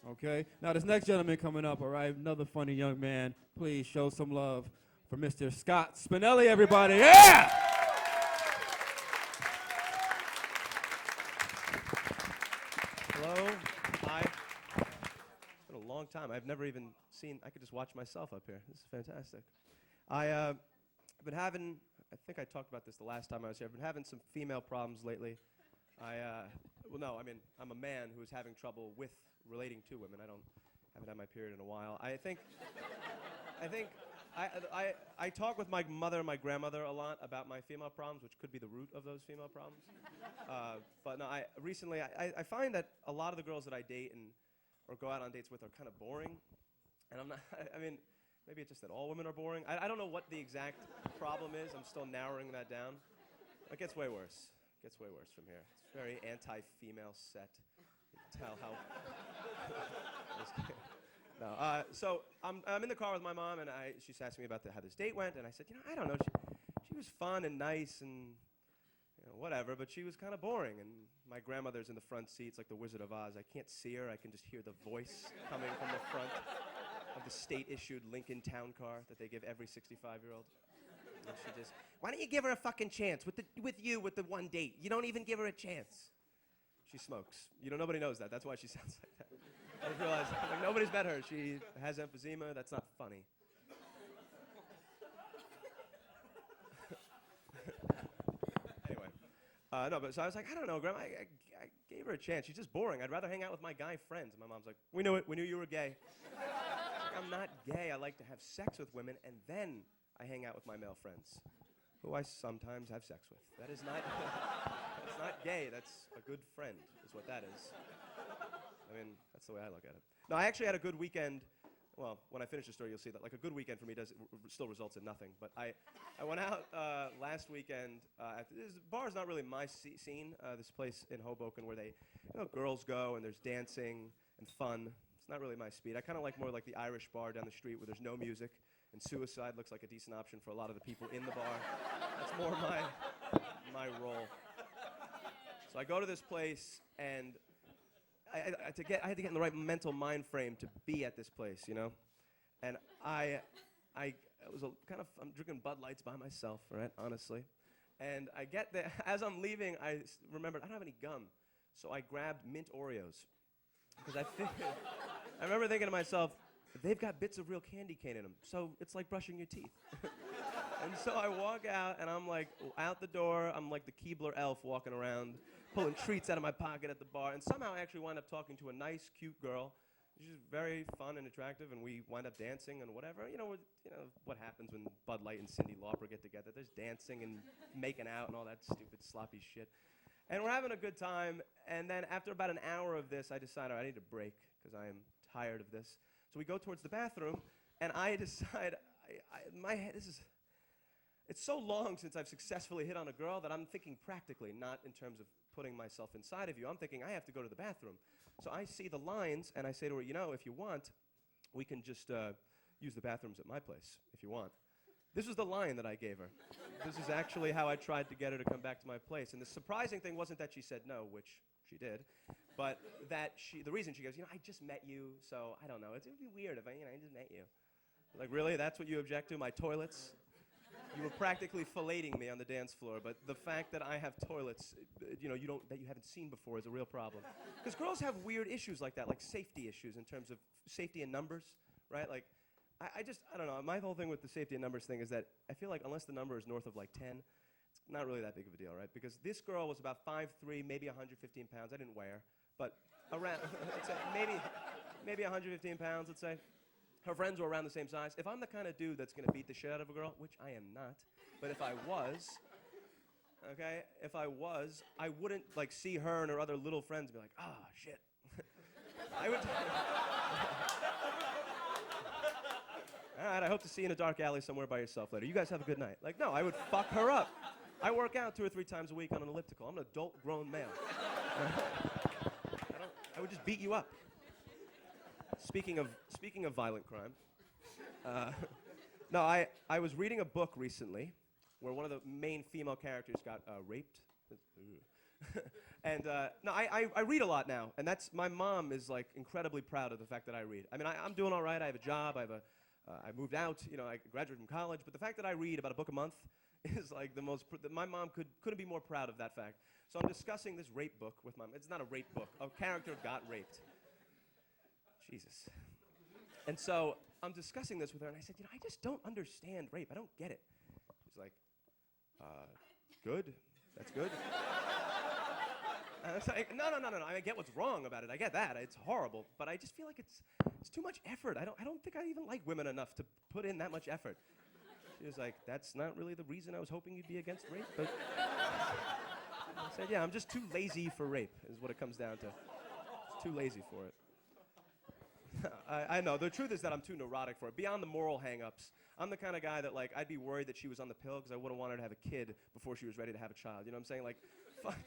Okay? Now, this next gentleman coming up, all right, another funny young man. Please show some love for Mr. Scott Spinelli, everybody. Yeah! Hello. Hi. It's been a long time. I've never even seen, I could just watch myself up here. This is fantastic. I've been having, I think I talked about this the last time I was here. I've been having some female problems lately. I'm a man who's having trouble with relating to women. Haven't had my period in a while. I talk with my mother and my grandmother a lot about my female problems, which could be the root of those female problems. But no, recently I find that a lot of the girls that I date or go out on dates with are kind of boring. And I'm not, maybe it's just that all women are boring. I don't know what the exact problem is. I'm still narrowing that down. It gets way worse. It gets way worse from here. It's very anti-female set. You can tell how... No, so I'm in the car with my mom, and she's asking me about how this date went, and I said, I don't know. She was fun and nice and whatever, but she was kind of boring. And my grandmother's in the front seat. It's like the Wizard of Oz. I can't see her. I can just hear the voice coming from the front of the state-issued Lincoln Town Car that they give every 65-year-old. And she just, why don't you give her a fucking chance with the one date? You don't even give her a chance. She smokes. Nobody knows that. That's why she sounds like that. I just realized, nobody's met her. She has emphysema. That's not funny. Anyway, so I was like, I don't know, Grandma. I gave her a chance. She's just boring. I'd rather hang out with my guy friends. And my mom's like, we knew it. We knew you were gay. I'm not gay. I like to have sex with women, and then I hang out with my male friends, who I sometimes have sex with. That is not, that's not gay. That's a good friend, is what that is. That's the way I look at it. No, I actually had a good weekend. Well, when I finish the story, you'll see that. Like, a good weekend for me still results in nothing. But I went out last weekend. This bar is not really my scene. This place in Hoboken where girls go and there's dancing and fun. It's not really my speed. I kind of like more like the Irish bar down the street where there's no music and suicide looks like a decent option for a lot of the people in the bar. That's more my role. So I go to this place and I had to get in the right mental mind frame to be at this place, And I'm drinking Bud Lights by myself, right? Honestly. And I get there, as I'm leaving, I remembered I don't have any gum. So I grabbed mint Oreos. Because I remember thinking to myself, they've got bits of real candy cane in them. So it's like brushing your teeth. And so I walk out, and I'm like, out the door, I'm like the Keebler elf walking around, pulling treats out of my pocket at the bar, and somehow I actually wind up talking to a nice, cute girl. She's very fun and attractive, and we wind up dancing and whatever. What happens when Bud Light and Cyndi Lauper get together. There's dancing and making out and all that stupid, sloppy shit. And we're having a good time, and then after about an hour of this, I decided I need a break, because I am tired of this. So we go towards the bathroom, and I decide, it's so long since I've successfully hit on a girl that I'm thinking practically, not in terms of putting myself inside of you. I'm thinking I have to go to the bathroom. So I see the lines, and I say to her, if you want, we can just use the bathrooms at my place, if you want. This was the line that I gave her. This is actually how I tried to get her to come back to my place. And the surprising thing wasn't that she said no, which she did, but that the reason she goes, I just met you, so I don't know. It would be weird if I just met you. Like, really? That's what you object to? My toilets? You were practically filleting me on the dance floor, but the fact that I have toilets, that you haven't seen before is a real problem. Because girls have weird issues like that, like safety issues in terms of safety in numbers, right? Like, I don't know. My whole thing with the safety in numbers thing is that I feel like unless the number is north of like 10, it's not really that big of a deal, right? Because this girl was about 5'3", maybe 115 pounds. I didn't weigh her, but around, let's say maybe 115 pounds, let's say. Her friends were around the same size. If I'm the kind of dude that's going to beat the shit out of a girl, which I am not, but if I was, I wouldn't like see her and her other little friends and be like, shit. I would. All right, I hope to see you in a dark alley somewhere by yourself later. You guys have a good night. Like, no, I would fuck her up. I work out 2 or 3 times a week on an elliptical. I'm an adult grown male. I would just beat you up. Speaking of violent crime, no, I was reading a book recently where one of the main female characters got raped. And no, I read a lot now, and my mom is like incredibly proud of the fact that I read. I mean, I'm doing all right. I have a job. I moved out. You know, I graduated from college. But the fact that I read about a book a month is like the most. My mom couldn't be more proud of that fact. So I'm discussing this rape book with my mom. It's not a rape book. A character got raped. Jesus. And so I'm discussing this with her, and I said, I just don't understand rape. I don't get it. She's like, good. That's good. And I was like, no. I get what's wrong about it. I get that. It's horrible. But I just feel like it's too much effort. I don't think I even like women enough to put in that much effort. She was like, that's not really the reason I was hoping you'd be against rape. But I said, yeah, I'm just too lazy for rape, is what it comes down to. Just too lazy for it. I know. The truth is that I'm too neurotic for it. Beyond the moral hang-ups, I'm the kind of guy that, like, I'd be worried that she was on the pill because I wouldn't want her to have a kid before she was ready to have a child. You know what I'm saying? Like,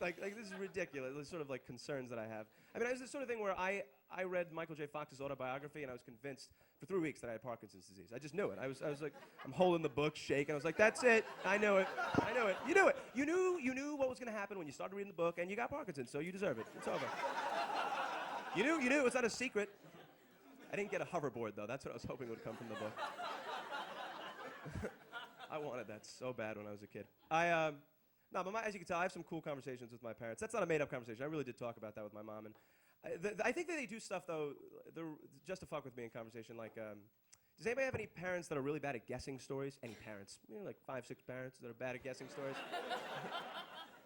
like this is ridiculous. This sort of, like, concerns that I have. I mean, it's the sort of thing where I read Michael J. Fox's autobiography, and I was convinced for 3 weeks that I had Parkinson's disease. I just knew it. I was like, I'm holding the book, shaking. I was like, that's it. I knew it. I knew it. You knew it. You knew what was going to happen when you started reading the book, and you got Parkinson's, so you deserve it. It's over. You knew. It's not a secret. I didn't get a hoverboard, though. That's what I was hoping would come from the book. I wanted that so bad when I was a kid. No, but as you can tell, I have some cool conversations with my parents. That's not a made-up conversation. I really did talk about that with my mom. And I think that they do stuff, though, just to fuck with me in conversation. Like, does anybody have any parents that are really bad at guessing stories? Any parents? You know, like 5, 6 parents that are bad at guessing stories?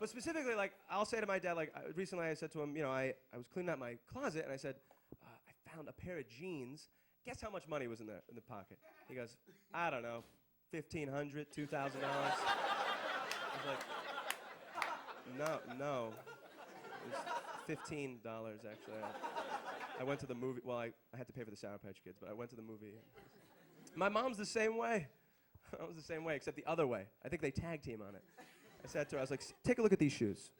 But specifically, like, I'll say to my dad, like, recently I said to him, I was cleaning out my closet, and I said, I found a pair of jeans. Guess how much money was in the pocket? He goes, I don't know, $1,500, $2,000. I was like, no. It was $15, actually. I went to the movie. Well, I had to pay for the Sour Patch Kids, but I went to the movie. My mom's the same way. I was the same way, except the other way. I think they tag team on it. I said to her, I was like, take a look at these shoes.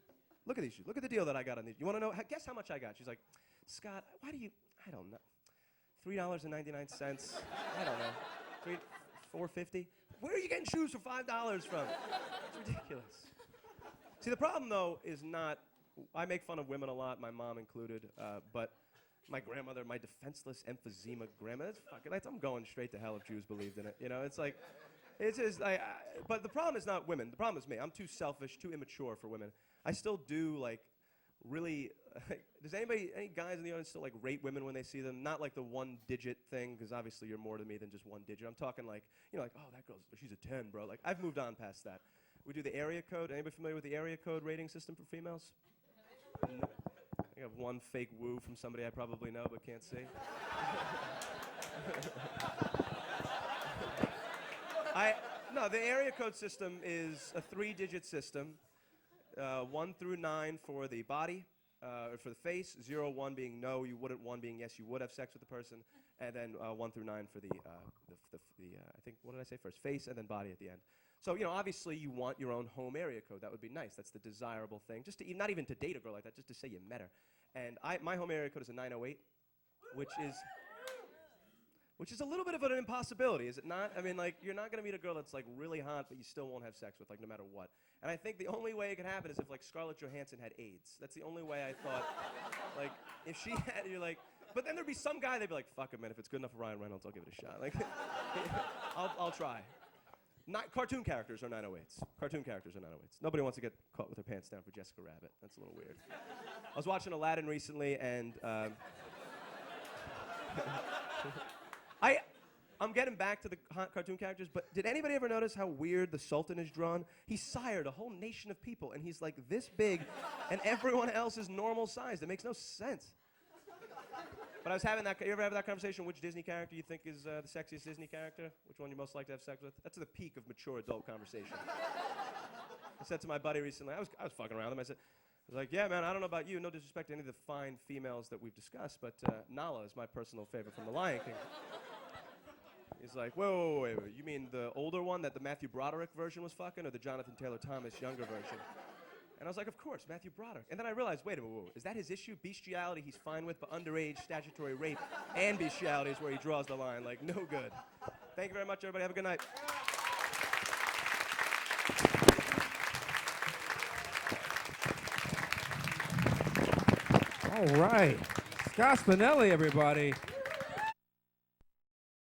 Look at these shoes. Look at the deal that I got on these. You want to know? Guess how much I got? She's like, Scott, why do you, I don't know. $3.99. I don't know. $4.50. Where are you getting shoes for $5 from? It's ridiculous. See, the problem, though, is not, I make fun of women a lot, my mom included, but my grandmother, my defenseless emphysema grandmother, I'm going straight to hell if Jews believed in it. It's like, it's just, but the problem is not women. The problem is me. I'm too selfish, too immature for women. I still do, like, really, does any guys in the audience still, like, rate women when they see them? Not like the one-digit thing, because obviously you're more to me than just one digit. I'm talking like, like, oh, that girl's, she's a 10, bro. Like, I've moved on past that. We do the area code. Anybody familiar with the area code rating system for females? No. I have one fake woo from somebody I probably know but can't see. No, the area code system is a 3-digit system. 1 through 9 for the body, or for the face, 0, 1 being no, you wouldn't, 1 being yes, you would have sex with the person, and then 1 through 9 for the I think, what did I say first? Face and then body at the end. So, obviously you want your own home area code. That would be nice. That's the desirable thing. Just to, not even to date a girl like that, just to say you met her. And my home area code is a 908, which is a little bit of an impossibility, is it not? I mean, like, you're not going to meet a girl that's, like, really hot, but you still won't have sex with, like, no matter what. And I think the only way it could happen is if, like, Scarlett Johansson had AIDS. That's the only way I thought, like, if she had, you're like, but then there'd be some guy, they'd be like, fuck it, man, if it's good enough for Ryan Reynolds, I'll give it a shot. Like, I'll try. Cartoon characters are 908s. Cartoon characters are 908s. Nobody wants to get caught with their pants down for Jessica Rabbit. That's a little weird. I was watching Aladdin recently, and I'm getting back to the hot cartoon characters, but did anybody ever notice how weird the Sultan is drawn? He sired a whole nation of people, and he's like this big, and everyone else is normal sized. It makes no sense. But I was having that, you ever have that conversation, which Disney character you think is the sexiest Disney character? Which one you most like to have sex with? That's the peak of mature adult conversation. I said to my buddy recently, I was fucking around with him, I was like, yeah, man, I don't know about you, no disrespect to any of the fine females that we've discussed, but Nala is my personal favorite from The Lion King. He's like, whoa, wait, you mean the older one that the Matthew Broderick version was fucking, or the Jonathan Taylor Thomas younger version? And I was like, of course, Matthew Broderick. And then I realized, wait a minute, whoa, is that his issue? Bestiality he's fine with, but underage statutory rape and bestiality is where he draws the line. Like, no good. Thank you very much, everybody. Have a good night. All right. Scott Spinelli, everybody.